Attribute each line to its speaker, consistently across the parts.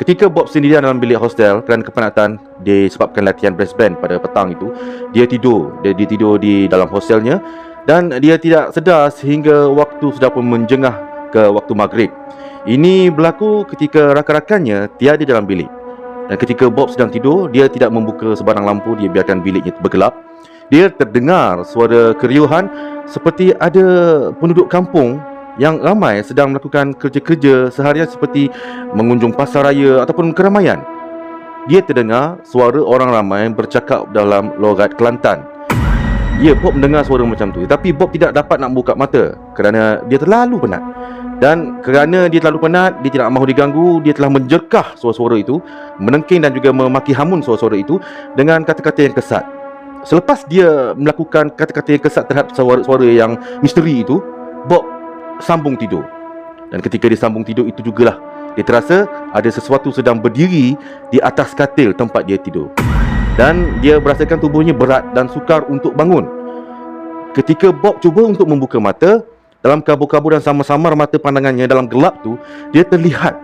Speaker 1: Ketika Bob sendirian dalam bilik hostel kerana kepenatan disebabkan latihan brass band pada petang itu, dia tidur. Dia tidur di dalam hostelnya dan dia tidak sedar sehingga waktu sudah pun menjengah ke waktu maghrib. Ini berlaku ketika rakan-rakannya tiada dalam bilik. Dan ketika Bob sedang tidur, dia tidak membuka sebarang lampu, dia biarkan biliknya bergelap. Dia terdengar suara keriuhan seperti ada penduduk kampung yang ramai sedang melakukan kerja-kerja seharian seperti mengunjung pasar raya ataupun keramaian. Dia terdengar suara orang ramai bercakap dalam logat Kelantan. Ya, Bob mendengar suara macam tu, tapi Bob tidak dapat nak buka mata kerana dia terlalu penat. Dan kerana dia terlalu penat, dia tidak mahu diganggu, dia telah menjerkah suara-suara itu, menengking dan juga memaki hamun suara-suara itu dengan kata-kata yang kesat. Selepas dia melakukan kata-kata yang kesat terhadap suara-suara yang misteri itu, Bob sambung tidur. Dan ketika dia sambung tidur itu jugalah dia terasa ada sesuatu sedang berdiri di atas katil tempat dia tidur. Dan dia merasakan tubuhnya berat dan sukar untuk bangun. Ketika Bob cuba untuk membuka mata, dalam kabur-kabur dan samar-samar mata pandangannya dalam gelap tu, dia terlihat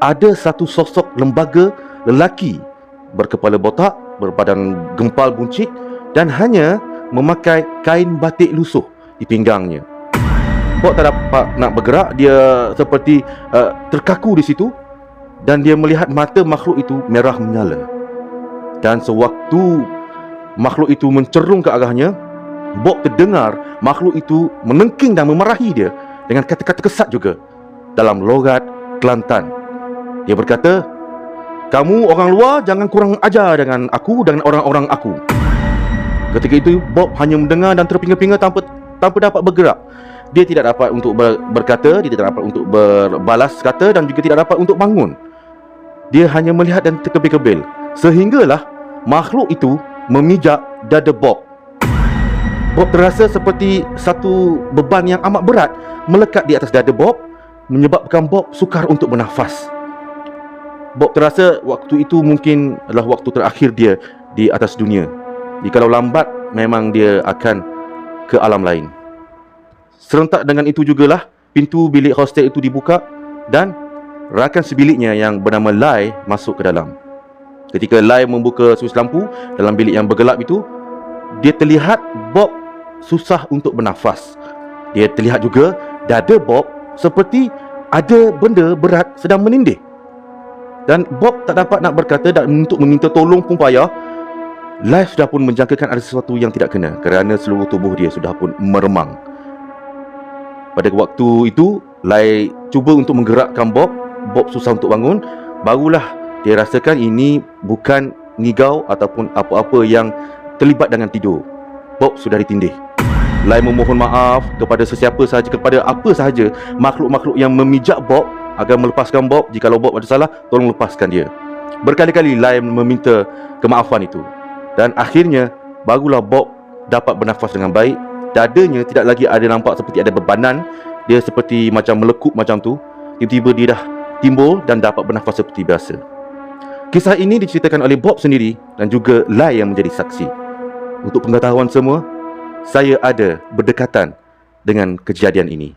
Speaker 1: ada satu sosok lembaga lelaki berkepala botak, berbadan gempal buncit dan hanya memakai kain batik lusuh di pinggangnya. Bob tak dapat nak bergerak, dia seperti terkaku di situ dan dia melihat mata makhluk itu merah menyala. Dan sewaktu makhluk itu mencerung ke arahnya, Bob terdengar makhluk itu menengking dan memarahi dia dengan kata-kata kesat juga dalam logat Kelantan. Dia berkata, "Kamu orang luar jangan kurang ajar dengan aku dan orang-orang aku." Ketika itu Bob hanya mendengar dan terpinga-pinga tanpa dapat bergerak. Dia tidak dapat untuk berkata, dia tidak dapat untuk berbalas kata dan juga tidak dapat untuk bangun. Dia hanya melihat dan terkebil-kebil sehinggalah makhluk itu memijak dada Bob. Bob terasa seperti satu beban yang amat berat melekat di atas dada Bob, menyebabkan Bob sukar untuk bernafas. Bob terasa waktu itu mungkin adalah waktu terakhir dia di atas dunia. Jikalau lambat, memang dia akan ke alam lain. Serentak dengan itu jugalah pintu bilik hostel itu dibuka dan rakan sebiliknya yang bernama Lai masuk ke dalam. Ketika Lai membuka suis lampu dalam bilik yang bergelap itu, dia terlihat Bob susah untuk bernafas. Dia terlihat juga dada Bob seperti ada benda berat sedang menindih. Dan Bob tak dapat nak berkata dan untuk meminta tolong pun payah. Lai sudah pun menjangkakan ada sesuatu yang tidak kena kerana seluruh tubuh dia sudah pun meremang. Pada waktu itu, Lai cuba untuk menggerakkan Bob. Bob susah untuk bangun. Barulah dia rasakan ini bukan ngigau ataupun apa-apa yang terlibat dengan tidur. Bob sudah ditindih. Lai memohon maaf kepada sesiapa sahaja, kepada apa sahaja makhluk-makhluk yang memijak Bob agar melepaskan Bob. Jikalau Bob ada salah, tolong lepaskan dia. Berkali-kali Lai meminta kemaafan itu. Dan akhirnya barulah Bob dapat bernafas dengan baik. Dadanya tidak lagi ada nampak seperti ada bebanan. Dia seperti macam melekup macam tu. Tiba-tiba dia dah timbul dan dapat bernafas seperti biasa. Kisah ini diceritakan oleh Bob sendiri dan juga Lai yang menjadi saksi. Untuk pengetahuan semua, saya ada berdekatan dengan kejadian ini.